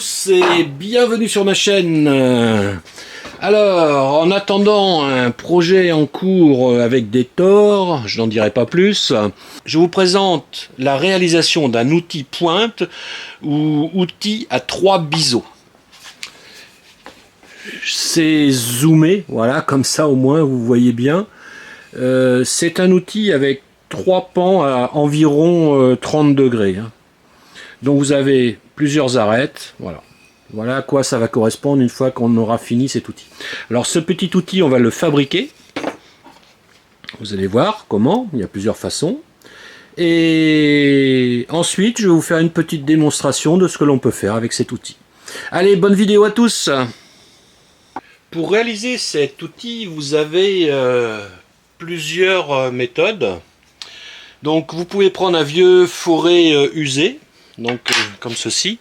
tous et bienvenue sur ma chaîne. Alors, en attendant un projet en cours avec des tors, je n'en dirai pas plus, je vous présente la réalisation d'un outil pointe ou outil à 3 biseaux. C'est zoomé, voilà, comme ça au moins vous voyez bien. C'est un outil avec 3 pans à environ 30 degrés. Donc vous avez plusieurs arêtes, voilà. Voilà à quoi ça va correspondre une fois qu'on aura fini cet outil. Alors ce petit outil, on va le fabriquer. Vous allez voir comment, il y a plusieurs façons. Et ensuite, je vais vous faire une petite démonstration de ce que l'on peut faire avec cet outil. Allez, bonne vidéo à tous! Pour réaliser cet outil, vous avez plusieurs méthodes. Donc vous pouvez prendre un vieux fourré usé, donc comme ceci.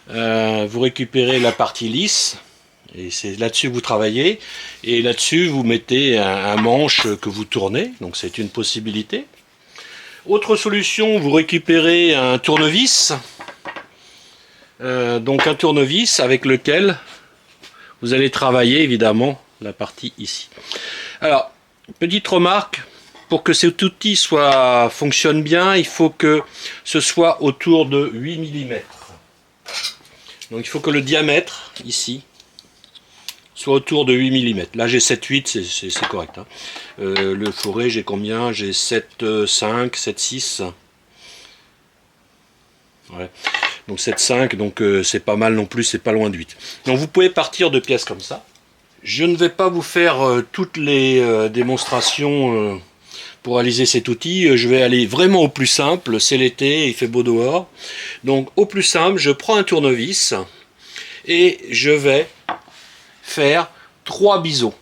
Vous récupérez la partie lisse et c'est là-dessus que vous travaillez, et là-dessus vous mettez un manche que vous tournez, donc c'est une possibilité. Autre solution, vous récupérez un tournevis, donc un tournevis avec lequel vous allez travailler évidemment la partie ici. Alors, petite remarque, pour que cet outil fonctionne bien, il faut que ce soit autour de 8 mm. Donc il faut que le diamètre ici soit autour de 8 mm. Là j'ai 7,8, c'est correct. Le fourré, j'ai combien? J'ai 7,5, 7,6. Ouais. Donc 7,5, donc c'est pas mal non plus, c'est pas loin de 8. Donc vous pouvez partir de pièces comme ça. Je ne vais pas vous faire toutes les démonstrations pour réaliser cet outil. Je vais aller vraiment au plus simple. C'est l'été, il fait beau dehors. Donc au plus simple, je prends un tournevis et je vais faire 3 biseaux.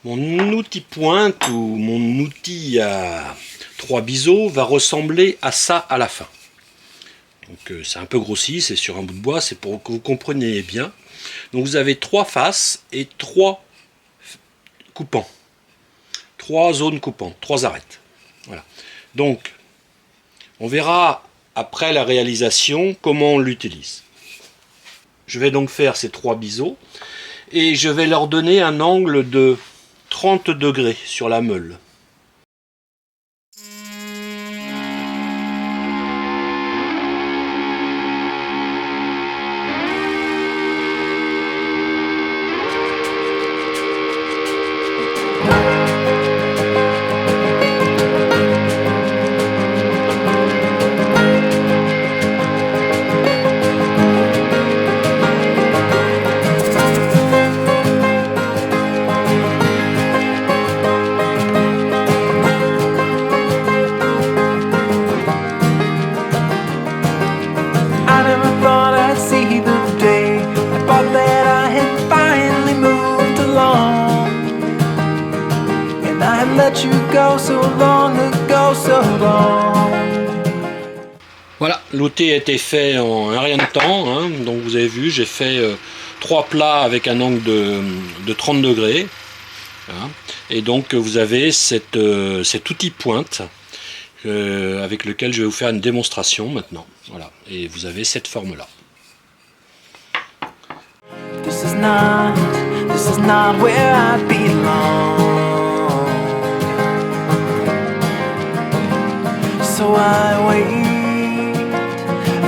Mon outil pointe ou mon outil à 3 biseaux va ressembler à ça à la fin. Donc c'est un peu grossi, c'est sur un bout de bois, c'est pour que vous compreniez bien. Donc vous avez 3 faces et 3 coupants. 3 zones coupantes, 3 arêtes. Voilà. Donc, on verra après la réalisation comment on l'utilise. Je vais donc faire ces 3 biseaux et je vais leur donner un angle de 30 degrés sur la meule. Voilà, l'outil a été fait en un rien de temps, donc vous avez vu, j'ai fait 3 plats avec un angle de 30 degrés, et donc vous avez cet outil pointe avec lequel je vais vous faire une démonstration maintenant, voilà, et vous avez cette forme là. This is not where I belong. So I wait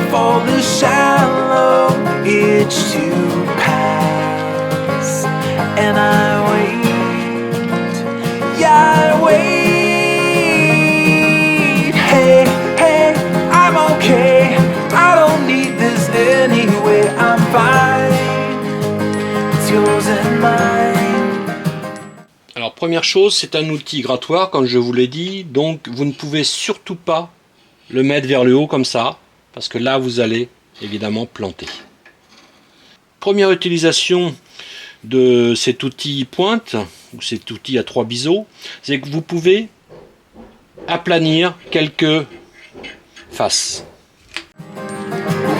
for the shallow itch to pass, and I wait, yeah I wait. Hey, hey, I'm okay, I don't need this anyway, I'm fine, it's yours and mine. Alors première chose, c'est un outil grattoir comme je vous l'ai dit, donc vous ne pouvez surtout pas le mettre vers le haut comme ça, parce que là vous allez évidemment planter. Première utilisation de cet outil pointe, ou cet outil à 3 biseaux, c'est que vous pouvez aplanir quelques faces.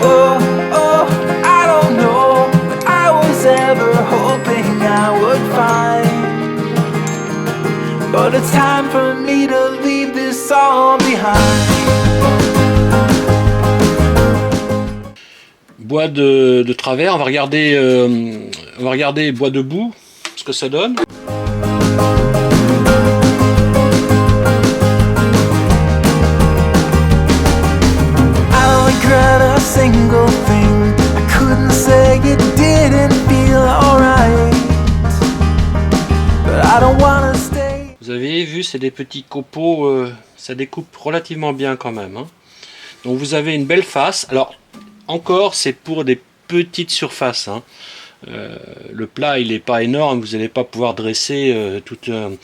Oh, oh, I don't know what I was ever hoping I would find. But it's time for me to leave this all behind. bois de travers. On va regarder bois debout, ce que ça donne. Vous avez vu, c'est des petits copeaux, ça découpe relativement bien quand même, hein. Donc vous avez une belle face. Alors encore, c'est pour des petites surfaces, hein. Le plat il n'est pas énorme, vous n'allez pas pouvoir dresser tout un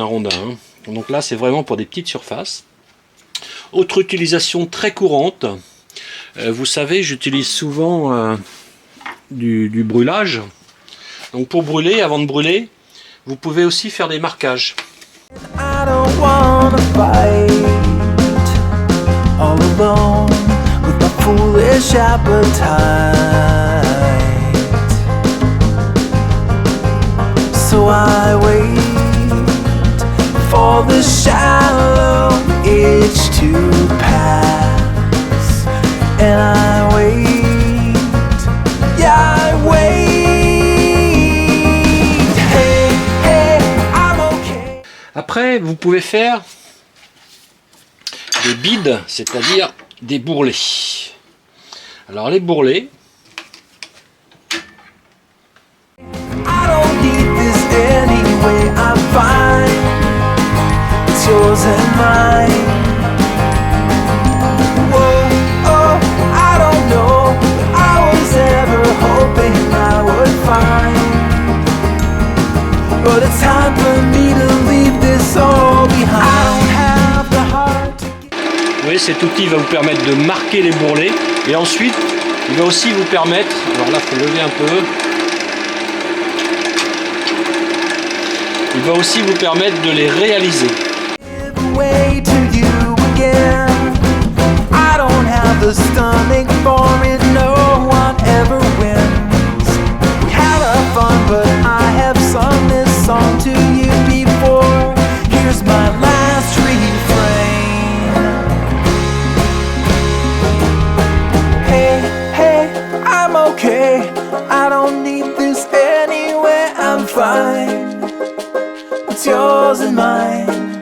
rondin, hein. Donc là c'est vraiment pour des petites surfaces. Autre utilisation très courante, vous savez, j'utilise souvent du brûlage. Donc pour brûler, avant de brûler, vous pouvez aussi faire des marquages. I don't wanna fight all alone with my foolish appetite. So I wait for the shallow itch to pass, and I wait, yeah I wait. Après, vous pouvez faire des bides, c'est-à-dire des bourrelets. Alors les bourrelets, oui, cet outil va vous permettre de marquer les bourrelets et ensuite il va aussi vous permettre, alors là il faut lever un peu, il va aussi vous permettre de les réaliser. It's yours and mine.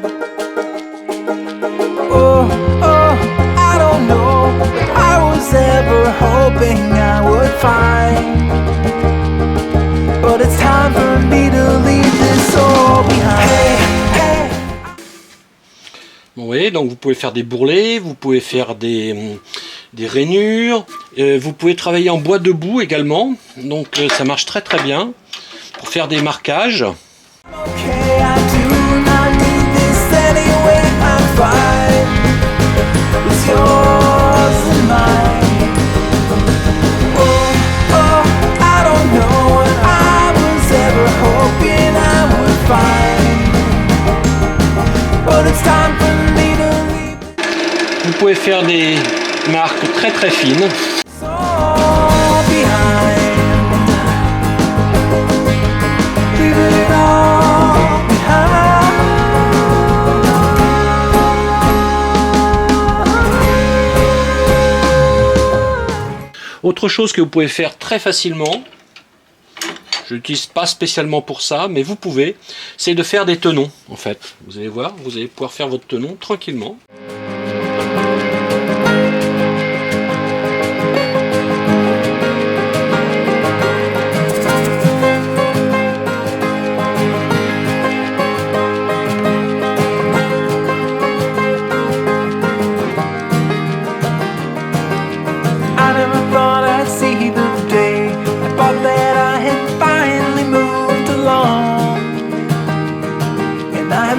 Oh, oh, I don't know what I was ever hoping I would find, but it's time for me to leave this all behind. Hey, hey. Bon, oui, donc vous pouvez faire des bourrelets, vous pouvez faire des rainures, vous pouvez travailler en bois debout également, donc ça marche très très bien pour faire des marquages. Vous pouvez faire des marques très très fines. Autre chose que vous pouvez faire très facilement, je l'utilise pas spécialement pour ça, mais vous pouvez, c'est de faire des tenons en fait. Vous allez voir, vous allez pouvoir faire votre tenon tranquillement.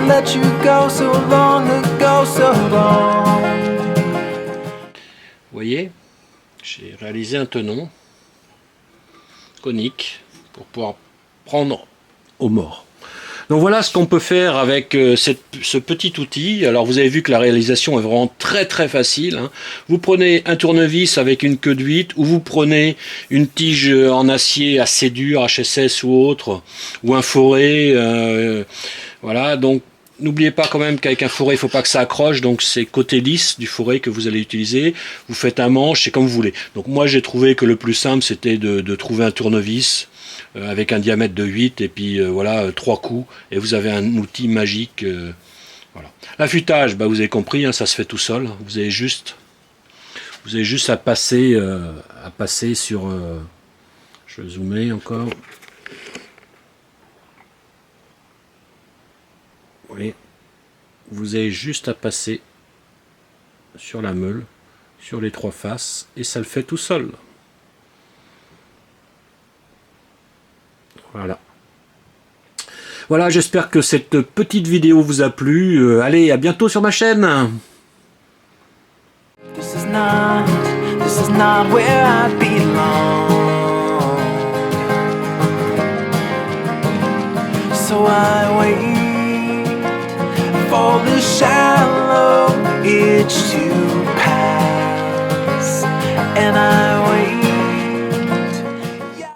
Let you go so long ago, so long. Vous voyez, j'ai réalisé un tenon conique pour pouvoir prendre au mort. Donc voilà ce qu'on peut faire avec ce petit outil. Alors vous avez vu que la réalisation est vraiment très très facile, hein. Vous prenez un tournevis avec une queue de 8 ou vous prenez une tige en acier assez dur, HSS ou autre, ou un forêt. Voilà, donc N'oubliez pas quand même qu'avec un fourré, il ne faut pas que ça accroche, donc c'est côté lisse du fourré que vous allez utiliser. Vous faites un manche, c'est comme vous voulez. Donc moi j'ai trouvé que le plus simple c'était de trouver un tournevis avec un diamètre de 8 et puis voilà, 3 coups et vous avez un outil magique. Voilà. L'affûtage, bah, vous avez compris, hein, ça se fait tout seul. Vous avez juste à passer sur... je vais zoomer encore. Oui. Vous avez juste à passer sur la meule, sur les 3 faces, et ça le fait tout seul. Voilà. Voilà, j'espère que cette petite vidéo vous a plu. Allez, à bientôt sur ma chaîne. This is not where I belong. So I wait for the shallow itch to pass, and I